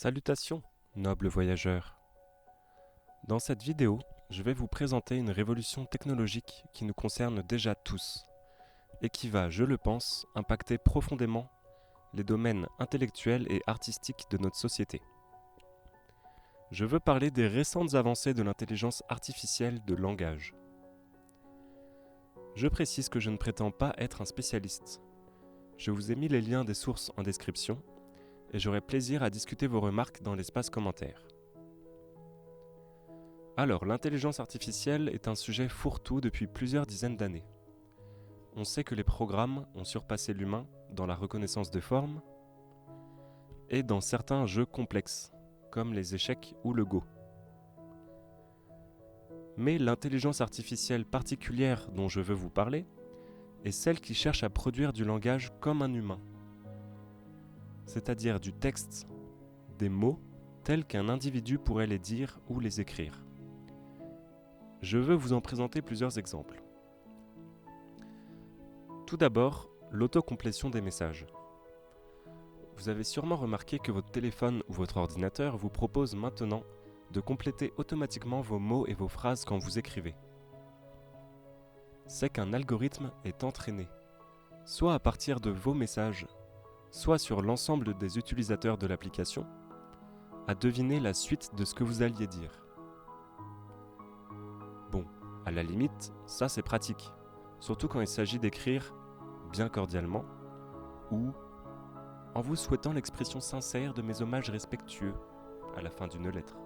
Salutations, nobles voyageurs. Dans cette vidéo, je vais vous présenter une révolution technologique qui nous concerne déjà tous et qui va, je le pense, impacter profondément les domaines intellectuels et artistiques de notre société. Je veux parler des récentes avancées de l'intelligence artificielle de langage. Je précise que je ne prétends pas être un spécialiste. Je vous ai mis les liens des sources en description et j'aurai plaisir à discuter vos remarques dans l'espace commentaire. Alors, l'intelligence artificielle est un sujet fourre-tout depuis plusieurs dizaines d'années. On sait que les programmes ont surpassé l'humain dans la reconnaissance de formes et dans certains jeux complexes, comme les échecs ou le Go. Mais l'intelligence artificielle particulière dont je veux vous parler est celle qui cherche à produire du langage comme un humain, c'est-à-dire du texte, des mots tels qu'un individu pourrait les dire ou les écrire. Je veux vous en présenter plusieurs exemples. Tout d'abord, l'autocomplétion des messages. Vous avez sûrement remarqué que votre téléphone ou votre ordinateur vous propose maintenant de compléter automatiquement vos mots et vos phrases quand vous écrivez. C'est qu'un algorithme est entraîné, soit à partir de vos messages, soit sur l'ensemble des utilisateurs de l'application, à deviner la suite de ce que vous alliez dire. Bon, à la limite, ça c'est pratique, surtout quand il s'agit d'écrire bien cordialement ou en vous souhaitant l'expression sincère de mes hommages respectueux à la fin d'une lettre.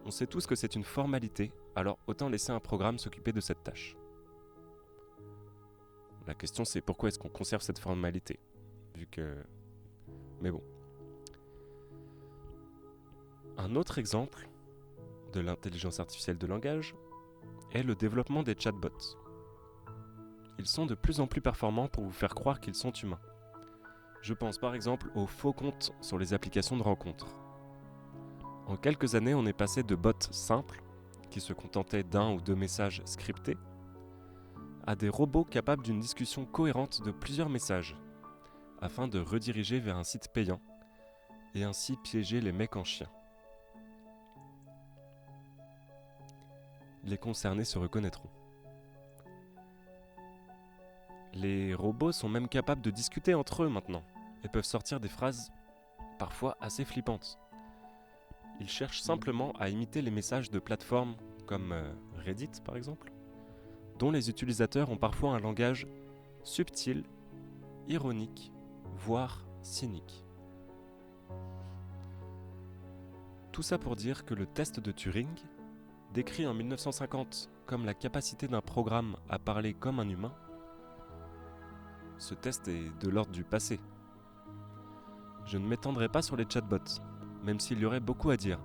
On sait tous que c'est une formalité, alors autant laisser un programme s'occuper de cette tâche. La question c'est pourquoi est-ce qu'on conserve cette formalité, vu que... Mais bon. Un autre exemple de l'intelligence artificielle de langage est le développement des chatbots. Ils sont de plus en plus performants pour vous faire croire qu'ils sont humains. Je pense par exemple aux faux comptes sur les applications de rencontres. En quelques années, on est passé de bots simples, qui se contentaient d'un ou deux messages scriptés, à des robots capables d'une discussion cohérente de plusieurs messages, afin de rediriger vers un site payant, et ainsi piéger les mecs en chien. Les concernés se reconnaîtront. Les robots sont même capables de discuter entre eux maintenant, et peuvent sortir des phrases parfois assez flippantes. Ils cherchent simplement à imiter les messages de plateformes comme Reddit par exemple, dont les utilisateurs ont parfois un langage subtil, ironique, voire cynique. Tout ça pour dire que le test de Turing, décrit en 1950 comme la capacité d'un programme à parler comme un humain, ce test est de l'ordre du passé. Je ne m'étendrai pas sur les chatbots, même s'il y aurait beaucoup à dire.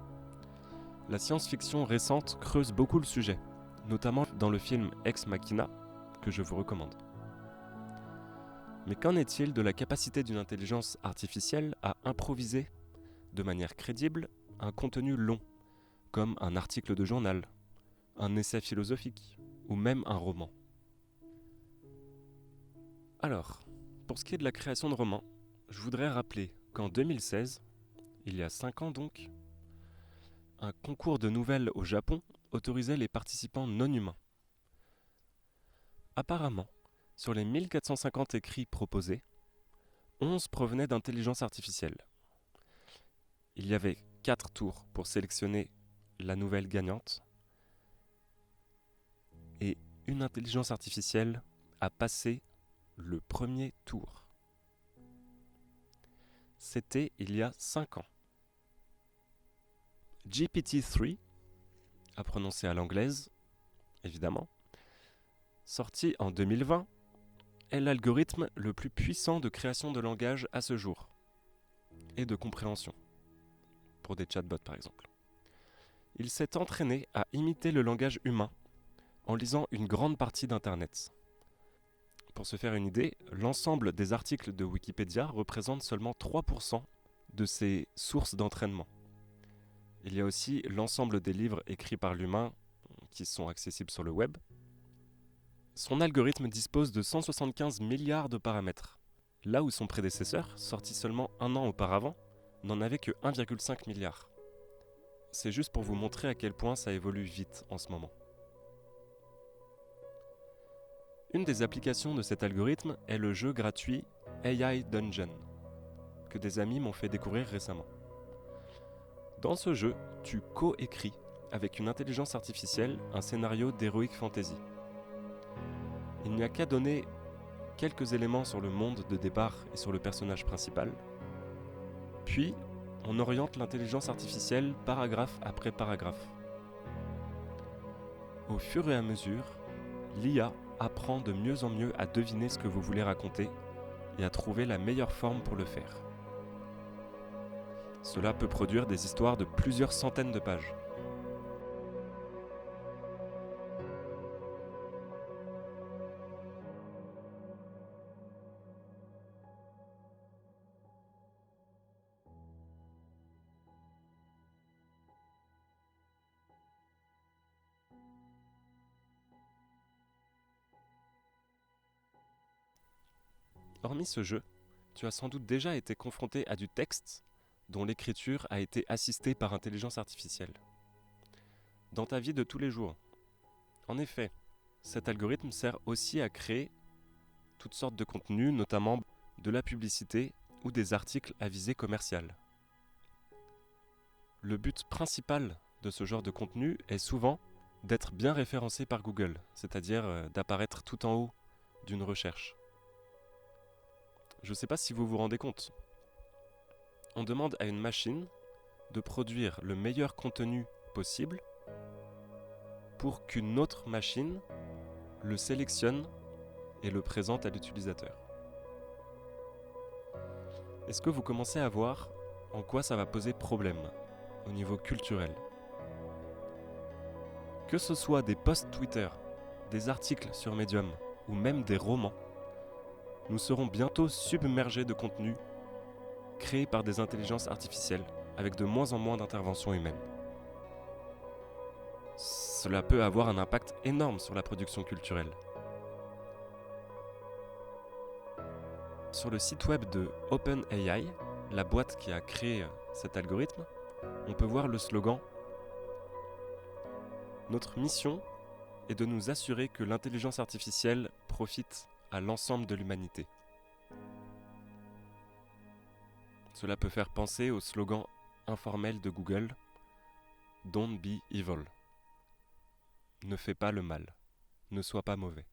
La science-fiction récente creuse beaucoup le sujet, notamment dans le film Ex Machina, que je vous recommande. Mais qu'en est-il de la capacité d'une intelligence artificielle à improviser, de manière crédible, un contenu long, comme un article de journal, un essai philosophique, ou même un roman? Alors, pour ce qui est de la création de romans, je voudrais rappeler qu'en 2016, il y a 5 ans donc, un concours de nouvelles au Japon autorisait les participants non humains. Apparemment, sur les 1450 écrits proposés, 11 provenaient d'intelligence artificielle. Il y avait 4 tours pour sélectionner la nouvelle gagnante et une intelligence artificielle a passé le premier tour. C'était il y a 5 ans. GPT-3, à prononcer à l'anglaise, évidemment, sorti en 2020, est l'algorithme le plus puissant de création de langage à ce jour, et de compréhension, pour des chatbots par exemple. Il s'est entraîné à imiter le langage humain en lisant une grande partie d'Internet. Pour se faire une idée, l'ensemble des articles de Wikipédia représente seulement 3% de ses sources d'entraînement. Il y a aussi l'ensemble des livres écrits par l'humain qui sont accessibles sur le web. Son algorithme dispose de 175 milliards de paramètres, là où son prédécesseur, sorti seulement 1 an auparavant, n'en avait que 1,5 milliard. C'est juste pour vous montrer à quel point ça évolue vite en ce moment. Une des applications de cet algorithme est le jeu gratuit AI Dungeon, que des amis m'ont fait découvrir récemment. Dans ce jeu, tu co-écris avec une intelligence artificielle un scénario d'heroic fantasy. Il n'y a qu'à donner quelques éléments sur le monde de départ et sur le personnage principal, puis on oriente l'intelligence artificielle paragraphe après paragraphe. Au fur et à mesure, l'IA apprend de mieux en mieux à deviner ce que vous voulez raconter et à trouver la meilleure forme pour le faire. Cela peut produire des histoires de plusieurs centaines de pages. Hormis ce jeu, tu as sans doute déjà été confronté à du texte dont l'écriture a été assistée par intelligence artificielle. Dans ta vie de tous les jours. En effet, cet algorithme sert aussi à créer toutes sortes de contenus, notamment de la publicité ou des articles à visée commerciale. Le but principal de ce genre de contenu est souvent d'être bien référencé par Google, c'est-à-dire d'apparaître tout en haut d'une recherche. Je ne sais pas si vous vous rendez compte. On demande à une machine de produire le meilleur contenu possible pour qu'une autre machine le sélectionne et le présente à l'utilisateur. Est-ce que vous commencez à voir en quoi ça va poser problème au niveau culturel ? Que ce soit des posts Twitter, des articles sur Medium ou même des romans, nous serons bientôt submergés de contenus créés par des intelligences artificielles avec de moins en moins d'interventions humaines. Cela peut avoir un impact énorme sur la production culturelle. Sur le site web de OpenAI, la boîte qui a créé cet algorithme, on peut voir le slogan « Notre mission est de nous assurer que l'intelligence artificielle profite à l'ensemble de l'humanité ». Cela peut faire penser au slogan informel de Google « Don't be evil ». Ne fais pas le mal, ne sois pas mauvais.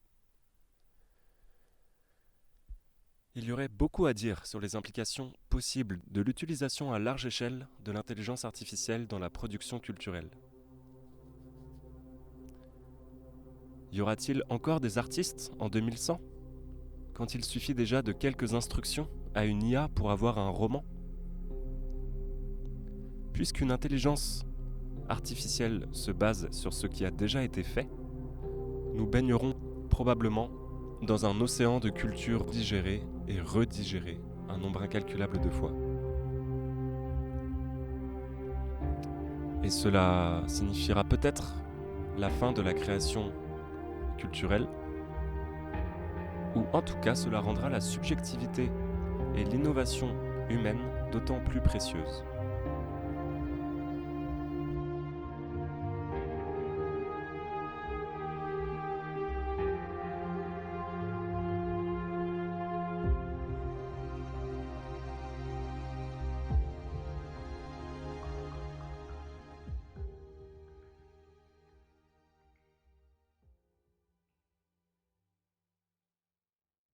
Il y aurait beaucoup à dire sur les implications possibles de l'utilisation à large échelle de l'intelligence artificielle dans la production culturelle. Y aura-t-il encore des artistes en 2100 quand il suffit déjà de quelques instructions à une IA pour avoir un roman ? Puisqu'une intelligence artificielle se base sur ce qui a déjà été fait, nous baignerons probablement dans un océan de culture digérée et redigérée un nombre incalculable de fois. Et cela signifiera peut-être la fin de la création culturelle, ou en tout cas cela rendra la subjectivité et l'innovation humaine d'autant plus précieuses.